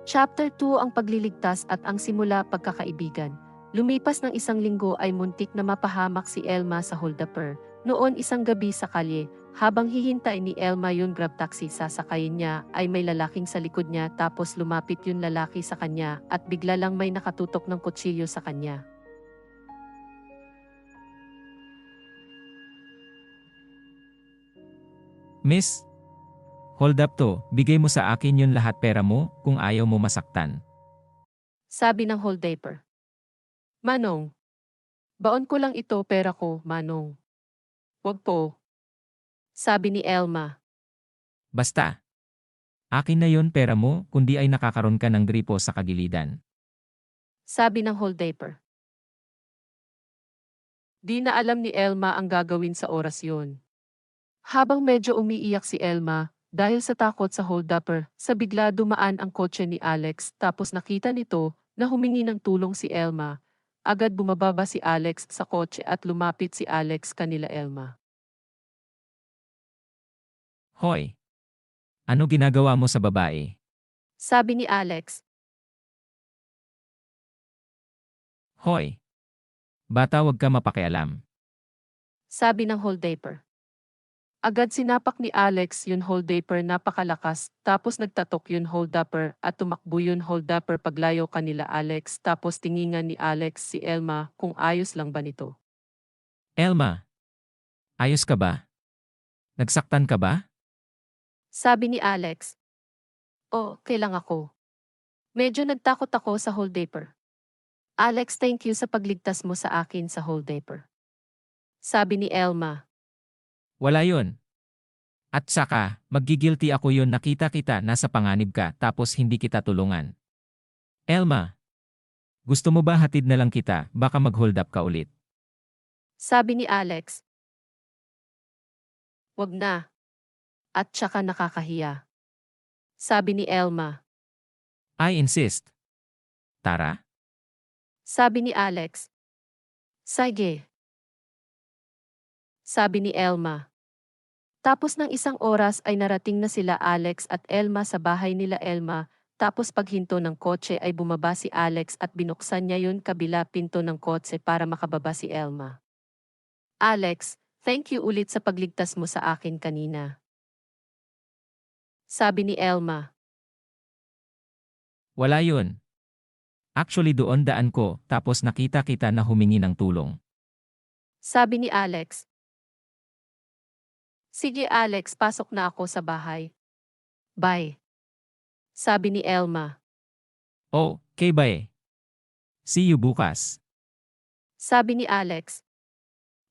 Chapter 2 ang pagliligtas at ang simula pagkakaibigan. Lumipas ng isang linggo ay muntik na mapahamak si Elma sa holdupper. Noon isang gabi sa kalye, habang hihintay ni Elma yung grab taxi sasakayin niya ay may lalaking sa likod niya tapos lumapit yung lalaki sa kanya at bigla lang may nakatutok ng kutsilyo sa kanya. Miss, hold up to, bigay mo sa akin yun lahat pera mo kung ayaw mo masaktan. Sabi ng holdupper. Manong, baon ko lang ito pera ko, Manong. Wag po. Sabi ni Elma. Basta. Akin na yun pera mo kundi ay nakakaroon ka ng gripo sa kagilidan. Sabi ng holdupper. Di na alam ni Elma ang gagawin sa oras yun. Habang medyo umiiyak si Elma, dahil sa takot sa holdupper, sa bigla dumaan ang kotse ni Alex tapos nakita nito na humingi ng tulong si Elma. Agad bumababa si Alex sa kotse at lumapit si Alex kanila Elma. Hoy! Ano ginagawa mo sa babae? Sabi ni Alex. Hoy! Bata, wag ka mapakialam. Sabi ng holdupper. Agad sinapak ni Alex yun holdupper napakalakas tapos nagtatok yun holdupper at tumakbo yun holdupper paglayo kanila Alex tapos tingingan ni Alex si Elma kung ayos lang ba nito. Elma! Ayos ka ba? Nagsaktan ka ba? Sabi ni Alex. Oh, kailang ako. Medyo nagtakot ako sa holdupper. Alex, thank you sa pagligtas mo sa akin sa holdupper. Sabi ni Elma. Wala yun. At saka, magigilty ako yun nakita kita nasa panganib ka tapos hindi kita tulungan. Elma! Gusto mo ba hatid na lang kita baka mag-hold up ka ulit? Sabi ni Alex. Wag na. At saka nakakahiya. Sabi ni Elma. I insist. Tara? Sabi ni Alex. Sige. Sabi ni Elma. Tapos ng isang oras ay narating na sila Alex at Elma sa bahay nila Elma, tapos paghinto ng kotse ay bumaba si Alex at binuksan niya yun kabila pinto ng kotse para makababa si Elma. Alex, thank you ulit sa pagligtas mo sa akin kanina. Sabi ni Elma. Wala yun. Actually doon daan ko tapos nakita kita na humingi ng tulong. Sabi ni Alex. Sige Alex, pasok na ako sa bahay. Bye. Sabi ni Elma. Oh, okay ba eh? See you bukas. Sabi ni Alex.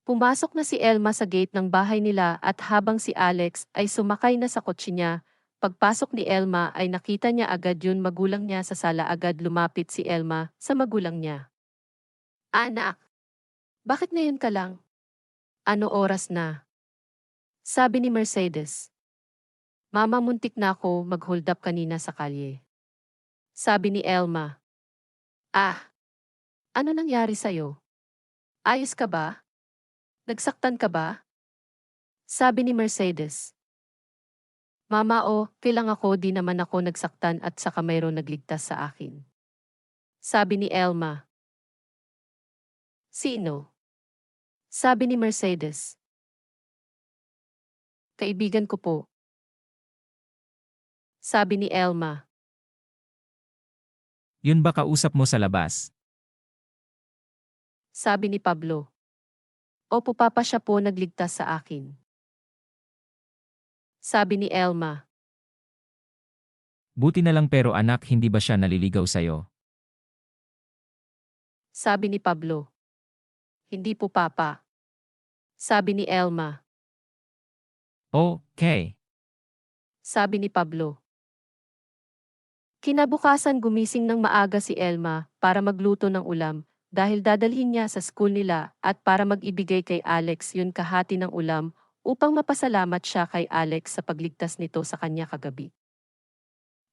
Pumasok na si Elma sa gate ng bahay nila at habang si Alex ay sumakay na sa kotse niya, pagpasok ni Elma ay nakita niya agad yun magulang niya sa sala agad lumapit si Elma sa magulang niya. Anak, bakit ngayon ka lang? Ano oras na? Sabi ni Mercedes. Mama, muntik na ako mag-hold up kanina sa kalye. Sabi ni Elma. Ah, ano nangyari sa'yo? Ayos ka ba? Nagsaktan ka ba? Sabi ni Mercedes. Mama, kailang ako di naman ako nagsaktan at saka mayroon nagligtas sa akin. Sabi ni Elma. Sino? Sabi ni Mercedes. Kaibigan ko po. Sabi ni Elma. Yun ba kausap mo sa labas? Sabi ni Pablo. Opo papa, siya po nagligtas sa akin. Sabi ni Elma. Buti na lang pero anak hindi ba siya naliligaw sa'yo? Sabi ni Pablo. Hindi po papa. Sabi ni Elma. Okay. Sabi ni Pablo. Kinabukasan gumising ng maaga si Elma para magluto ng ulam dahil dadalhin niya sa school nila at para mag-ibigay kay Alex yun kahati ng ulam upang mapasalamat siya kay Alex sa pagligtas nito sa kanya kagabi.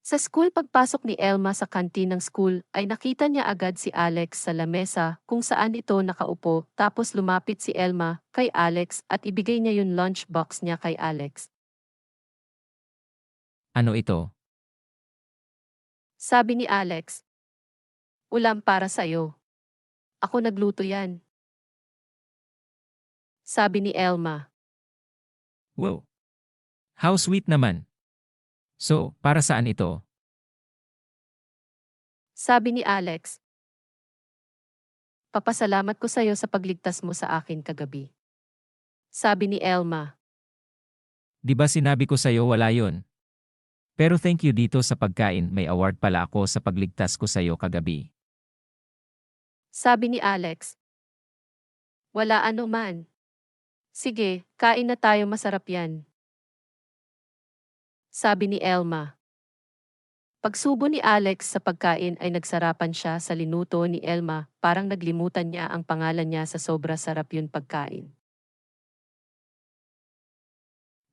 Sa school pagpasok ni Elma sa kantin ng school ay nakita niya agad si Alex sa lamesa kung saan ito nakaupo tapos lumapit si Elma kay Alex at ibigay niya yung lunchbox niya kay Alex. Ano ito? Sabi ni Alex. Ulam para sa'yo. Ako nagluto yan. Sabi ni Elma. Wow! How sweet naman. So, para saan ito? Sabi ni Alex. Papasalamat ko sa'yo sa pagligtas mo sa akin kagabi. Sabi ni Elma. Di ba sinabi ko sa'yo wala yon? Pero thank you dito sa pagkain, may award pala ako sa pagligtas ko sa'yo kagabi. Sabi ni Alex. Wala ano man. Sige, kain na tayo, masarap yan. Sabi ni Elma. Pagsubo ni Alex sa pagkain ay nagsarapan siya sa linuto ni Elma, parang naglimutan niya ang pangalan niya sa sobra sarap yun pagkain.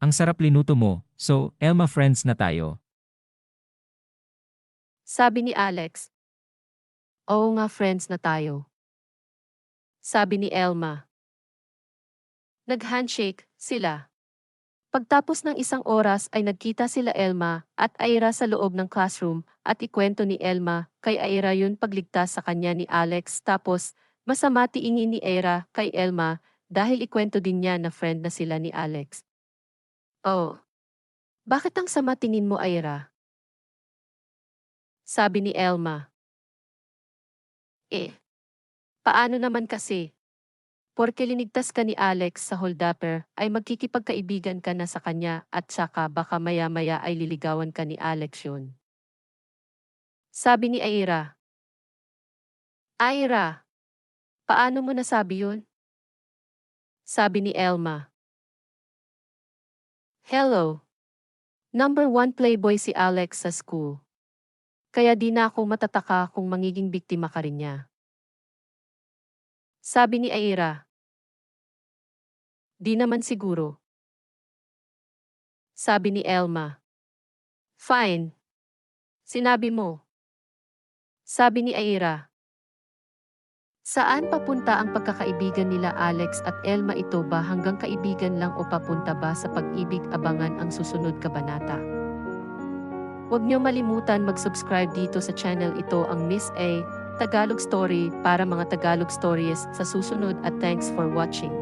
Ang sarap linuto mo, so, Elma, friends na tayo. Sabi ni Alex. Oo nga, friends na tayo. Sabi ni Elma. Nag-handshake sila. Pagtapos ng isang oras ay nagkita sila Elma at Aira sa loob ng classroom at ikwento ni Elma kay Aira yun pagligtas sa kanya ni Alex, tapos masama tingin ni Aira kay Elma dahil ikwento din niya na friend na sila ni Alex. Oh, bakit ang sama tingin mo, Aira? Sabi ni Elma. Paano naman kasi? Porke linigtas ka ni Alex sa holdupper, ay magkikipagkaibigan ka na sa kanya at saka baka maya-maya ay liligawan ka ni Alex yun. Sabi ni Aira. Aira, paano mo nasabi yun? Sabi ni Elma. Hello. Number 1 playboy si Alex sa school. Kaya di na ako matataka kung magiging biktima ka rin niya. Sabi ni Aira. Di naman siguro. Sabi ni Elma. Fine. Sinabi mo. Sabi ni Aira. Saan papunta ang pagkakaibigan nila Alex at Elma, ito ba hanggang kaibigan lang o papunta ba sa pag-ibig? Abangan ang susunod kabanata. Huwag niyo malimutan mag-subscribe dito sa channel ito, ang Miss A Tagalog Story, para mga Tagalog stories sa susunod, at thanks for watching.